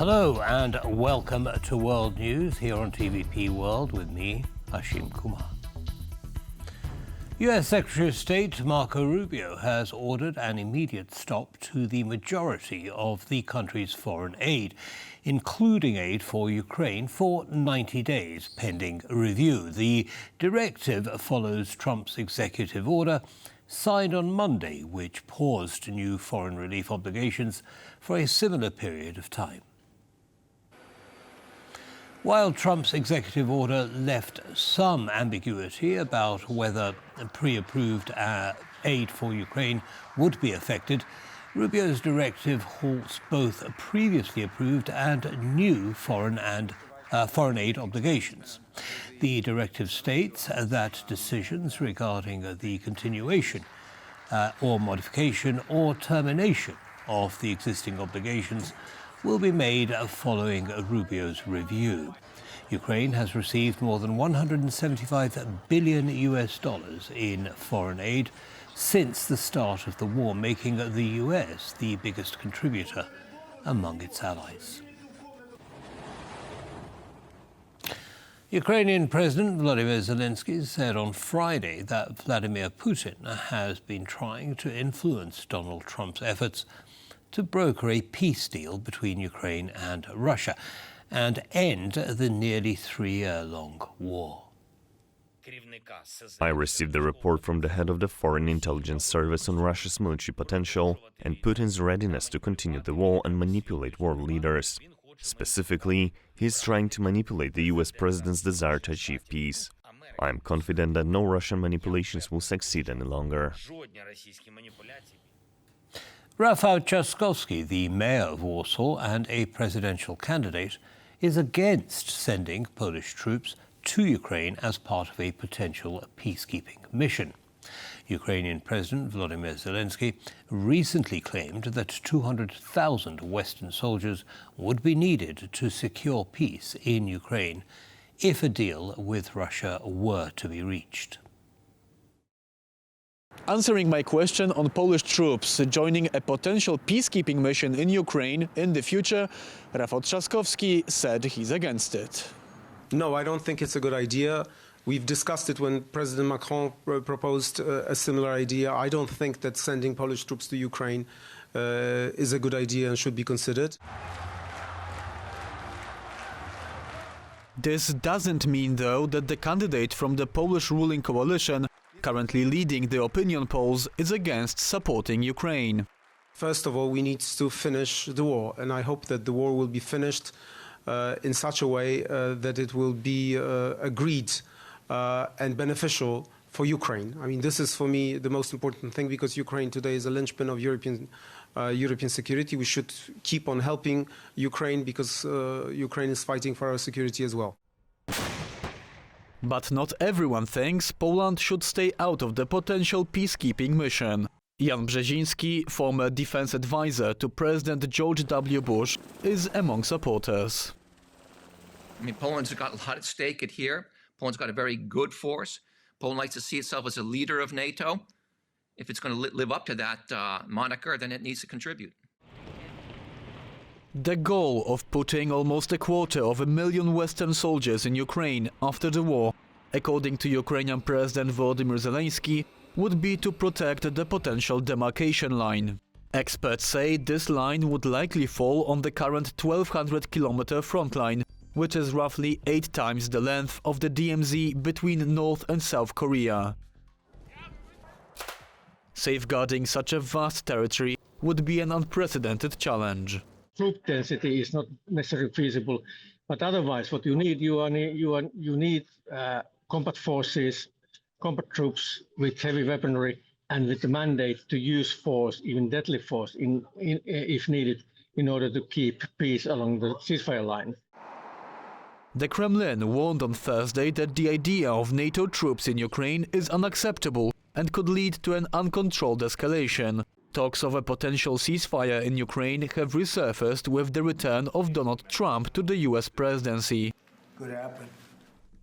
Hello and welcome to World News here on TVP World with me, Ashim Kumar. US Secretary of State Marco Rubio has ordered an immediate stop to the majority of the country's foreign aid, including aid for Ukraine, for 90 days, pending review. The directive follows Trump's executive order signed on Monday, which paused new foreign relief obligations for a similar period of time. While Trump's executive order left some ambiguity about whether pre-approved aid for Ukraine would be affected, Rubio's directive halts both previously approved and new foreign aid obligations. The directive states that decisions regarding the continuation or modification or termination of the existing obligations will be made following Rubio's review. Ukraine has received more than $175 billion in foreign aid since the start of the war, making the US the biggest contributor among its allies. Ukrainian President Volodymyr Zelensky said on Friday that Vladimir Putin has been trying to influence Donald Trump's efforts to broker a peace deal between Ukraine and Russia and end the nearly 3-year-long war. I received the report from the head of the Foreign Intelligence Service on Russia's military potential and Putin's readiness to continue the war and manipulate world leaders. Specifically, he is trying to manipulate the US president's desire to achieve peace. I am confident that no Russian manipulations will succeed any longer. Rafał Trzaskowski, the mayor of Warsaw and a presidential candidate, is against sending Polish troops to Ukraine as part of a potential peacekeeping mission. Ukrainian President Volodymyr Zelensky recently claimed that 200,000 Western soldiers would be needed to secure peace in Ukraine if a deal with Russia were to be reached. Answering my question on Polish troops joining a potential peacekeeping mission in Ukraine in the future, Rafał Trzaskowski said he's against it. No, I don't think it's a good idea. We've discussed it when President Macron proposed a similar idea. I don't think that sending Polish troops to Ukraine is a good idea and should be considered. This doesn't mean, though, that the candidate from the Polish ruling coalition, currently leading the opinion polls, is against supporting Ukraine. First of all, we need to finish the war, and I hope that the war will be finished in such a way that it will be agreed and beneficial for Ukraine. I mean, this is for me the most important thing, because Ukraine today is a linchpin of European security. We should keep on helping Ukraine because Ukraine is fighting for our security as well. But not everyone thinks Poland should stay out of the potential peacekeeping mission. Jan Brzeziński, former defense advisor to President George W. Bush, is among supporters. I mean, Poland's got a lot at stake here. Poland's got a very good force. Poland likes to see itself as a leader of NATO. If it's going to live up to that moniker, then it needs to contribute. The goal of putting almost 250,000 Western soldiers in Ukraine after the war, according to Ukrainian President Volodymyr Zelensky, would be to protect the potential demarcation line. Experts say this line would likely fall on the current 1,200-kilometer front line, which is roughly 8 times the length of the DMZ between North and South Korea. Safeguarding such a vast territory would be an unprecedented challenge. Troop density is not necessarily feasible, but otherwise what you need, you need combat forces, combat troops with heavy weaponry and with the mandate to use force, even deadly force, if needed, in order to keep peace along the ceasefire line. The Kremlin warned on Thursday that the idea of NATO troops in Ukraine is unacceptable and could lead to an uncontrolled escalation. Talks of a potential ceasefire in Ukraine have resurfaced with the return of Donald Trump to the US presidency. Could happen.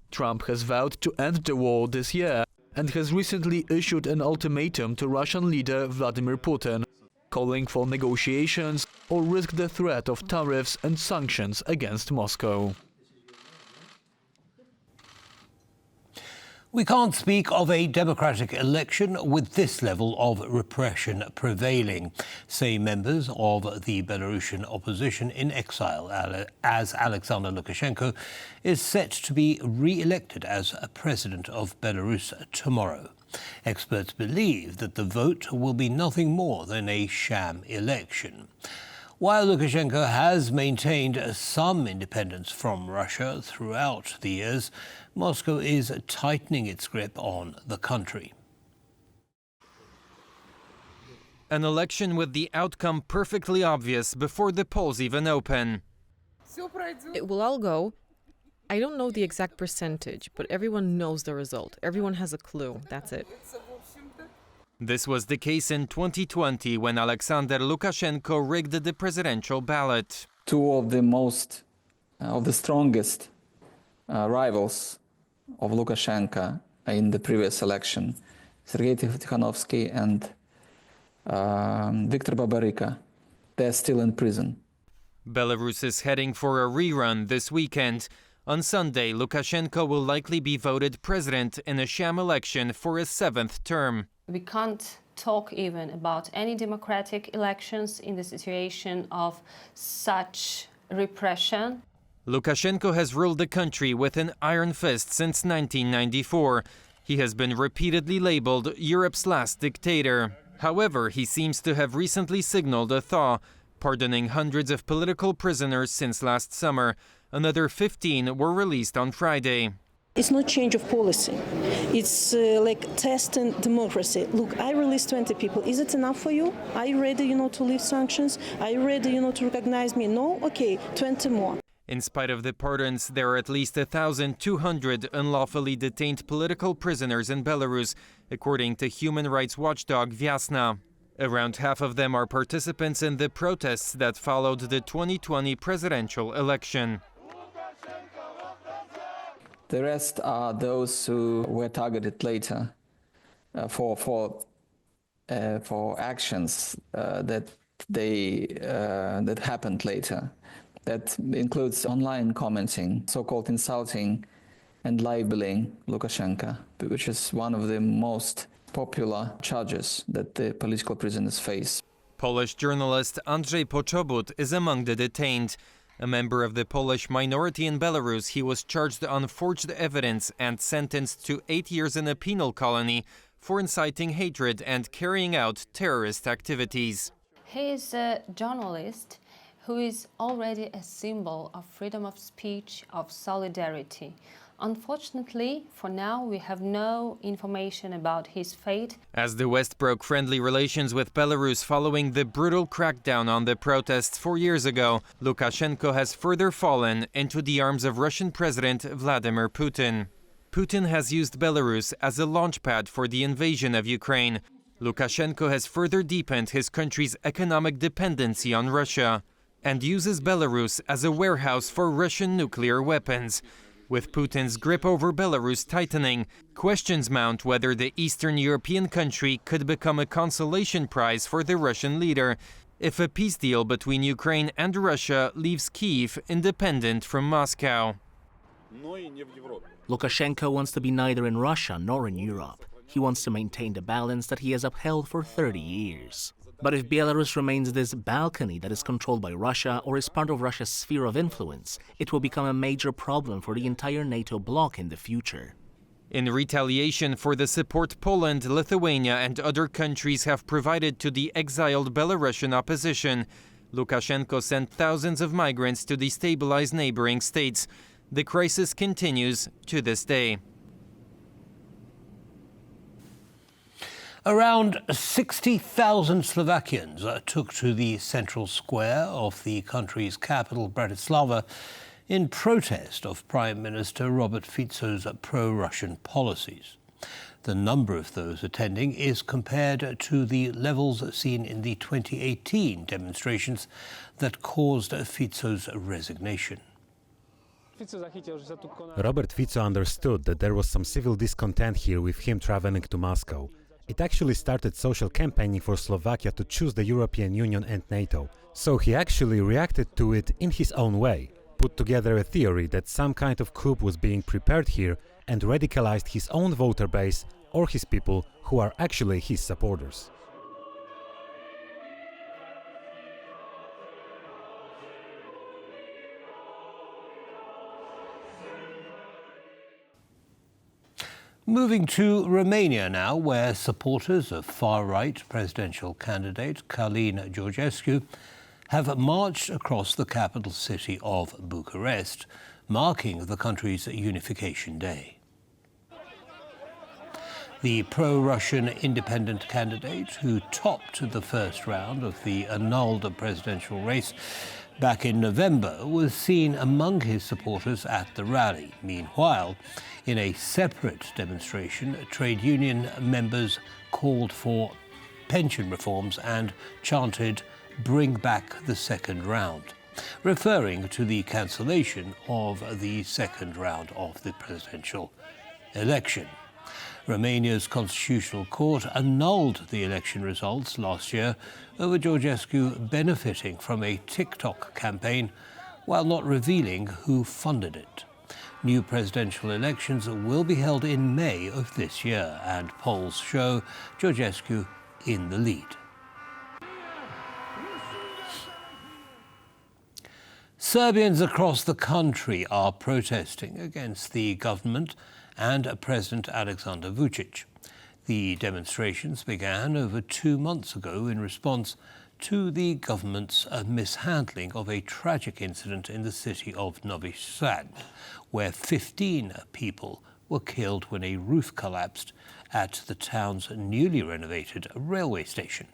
Trump has vowed to end the war this year and has recently issued an ultimatum to Russian leader Vladimir Putin. calling for negotiations or risk the threat of tariffs and sanctions against Moscow. We can't speak of a democratic election with this level of repression prevailing, say members of the Belarusian opposition in exile, as Alexander Lukashenko is set to be re-elected as president of Belarus tomorrow. Experts believe that the vote will be nothing more than a sham election. While Lukashenko has maintained some independence from Russia throughout the years, Moscow is tightening its grip on the country. An election with the outcome perfectly obvious before the polls even open. It will all go. I don't know the exact percentage, but everyone knows the result. Everyone has a clue. That's it. This was the case in 2020 when Alexander Lukashenko rigged the presidential ballot. Two of the strongest rivals of Lukashenko in the previous election, Sergei Tikhanovsky and Viktor Babaryka, they're still in prison. Belarus is heading for a rerun this weekend. On Sunday, Lukashenko will likely be voted president in a sham election for a 7th term. We can't talk even about any democratic elections in the situation of such repression. Lukashenko has ruled the country with an iron fist since 1994. He has been repeatedly labeled Europe's last dictator. However, he seems to have recently signaled a thaw, pardoning hundreds of political prisoners since last summer. Another 15 were released on Friday. It's not change of policy. It's like testing democracy. Look, I released 20 people. Is it enough for you? Are you ready, to lift sanctions? Are you ready, to recognize me? No? Okay, 20 more. In spite of the pardons, there are at least 1,200 unlawfully detained political prisoners in Belarus, according to human rights watchdog Vyasna. Around half of them are participants in the protests that followed the 2020 presidential election. The rest are those who were targeted later for actions that happened later. That includes online commenting, so-called insulting and libeling Lukashenko, which is one of the most popular charges that the political prisoners face. Polish journalist Andrzej Poczobut is among the detained. A member of the Polish minority in Belarus, he was charged on forged evidence and sentenced to 8 years in a penal colony for inciting hatred and carrying out terrorist activities. He is a journalist who is already a symbol of freedom of speech, of solidarity. Unfortunately, for now, we have no information about his fate. As the West broke friendly relations with Belarus following the brutal crackdown on the protests 4 years ago, Lukashenko has further fallen into the arms of Russian President Vladimir Putin. Putin has used Belarus as a launchpad for the invasion of Ukraine. Lukashenko has further deepened his country's economic dependency on Russia and uses Belarus as a warehouse for Russian nuclear weapons. With Putin's grip over Belarus tightening, questions mount whether the Eastern European country could become a consolation prize for the Russian leader if a peace deal between Ukraine and Russia leaves Kyiv independent from Moscow. Lukashenko wants to be neither in Russia nor in Europe. He wants to maintain the balance that he has upheld for 30 years. But if Belarus remains this balcony that is controlled by Russia or is part of Russia's sphere of influence, it will become a major problem for the entire NATO bloc in the future. In retaliation for the support Poland, Lithuania and other countries have provided to the exiled Belarusian opposition, Lukashenko sent thousands of migrants to destabilize neighboring states. The crisis continues to this day. Around 60,000 Slovakians took to the central square of the country's capital, Bratislava, in protest of Prime Minister Robert Fico's pro-Russian policies. The number of those attending is compared to the levels seen in the 2018 demonstrations that caused Fico's resignation. Robert Fico understood that there was some civil discontent here with him traveling to Moscow, It actually started social campaigning for Slovakia to choose the European Union and NATO. So he actually reacted to it in his own way, put together a theory that some kind of coup was being prepared here and radicalized his own voter base or his people who are actually his supporters. Moving to Romania now, where supporters of far-right presidential candidate Călin Georgescu have marched across the capital city of Bucharest, marking the country's Unification Day. The pro-Russian independent candidate, who topped the first round of the annulled presidential race back in November, was seen among his supporters at the rally. Meanwhile, in a separate demonstration, trade union members called for pension reforms and chanted, "Bring back the second round," referring to the cancellation of the second round of the presidential election. Romania's Constitutional Court annulled the election results last year over Georgescu benefiting from a TikTok campaign while not revealing who funded it. New presidential elections will be held in May of this year, and polls show Georgescu in the lead. Serbians across the country are protesting against the government and President Alexander Vučić. The demonstrations began over 2 months ago in response to the government's mishandling of a tragic incident in the city of Novi Sad, where 15 people were killed when a roof collapsed at the town's newly renovated railway station.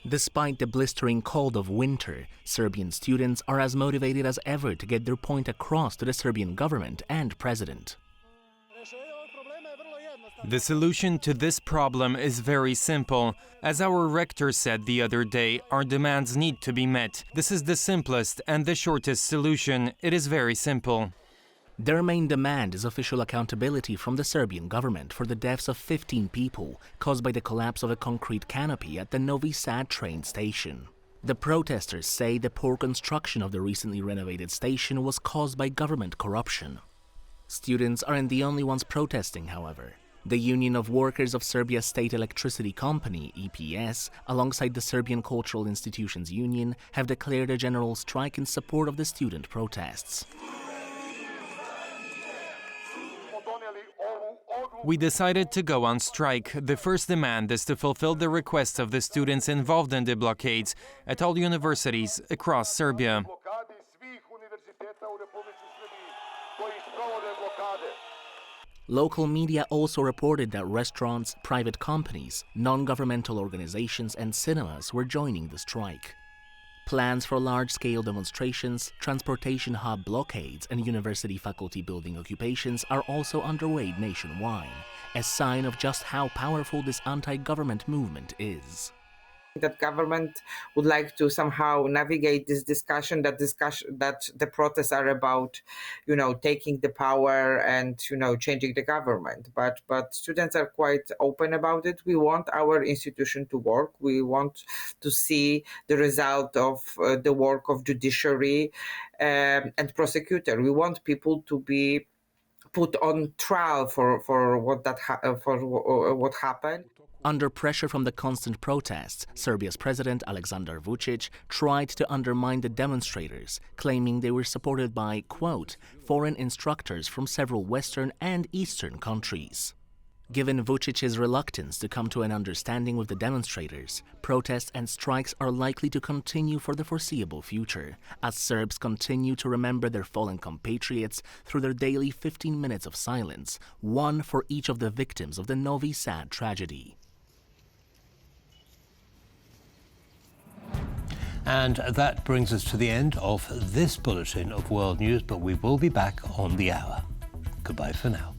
Despite the blistering cold of winter, Serbian students are as motivated as ever to get their point across to the Serbian government and president. The solution to this problem is very simple. As our rector said the other day, our demands need to be met. This is the simplest and the shortest solution. It is very simple. Their main demand is official accountability from the Serbian government for the deaths of 15 people caused by the collapse of a concrete canopy at the Novi Sad train station. The protesters say the poor construction of the recently renovated station was caused by government corruption. Students aren't the only ones protesting, however. The Union of Workers of Serbia's State Electricity Company, EPS, alongside the Serbian Cultural Institutions Union, have declared a general strike in support of the student protests. We decided to go on strike. The first demand is to fulfill the requests of the students involved in the blockades at all universities across Serbia. Local media also reported that restaurants, private companies, non-governmental organizations and cinemas were joining the strike. Plans for large-scale demonstrations, transportation hub blockades and university faculty building occupations are also underway nationwide, a sign of just how powerful this anti-government movement is. That government would like to somehow navigate this discussion that the protests are about, taking the power and, changing the government. But students are quite open about it. We want our institution to work. We want to see the result of the work of judiciary and prosecutor. We want people to be put on trial for what happened. Under pressure from the constant protests, Serbia's president Alexander Vučić tried to undermine the demonstrators, claiming they were supported by, quote, foreign instructors from several Western and Eastern countries. Given Vučić's reluctance to come to an understanding with the demonstrators, protests and strikes are likely to continue for the foreseeable future, as Serbs continue to remember their fallen compatriots through their daily 15 minutes of silence, one for each of the victims of the Novi Sad tragedy. And that brings us to the end of this bulletin of World News, but we will be back on the hour. Goodbye for now.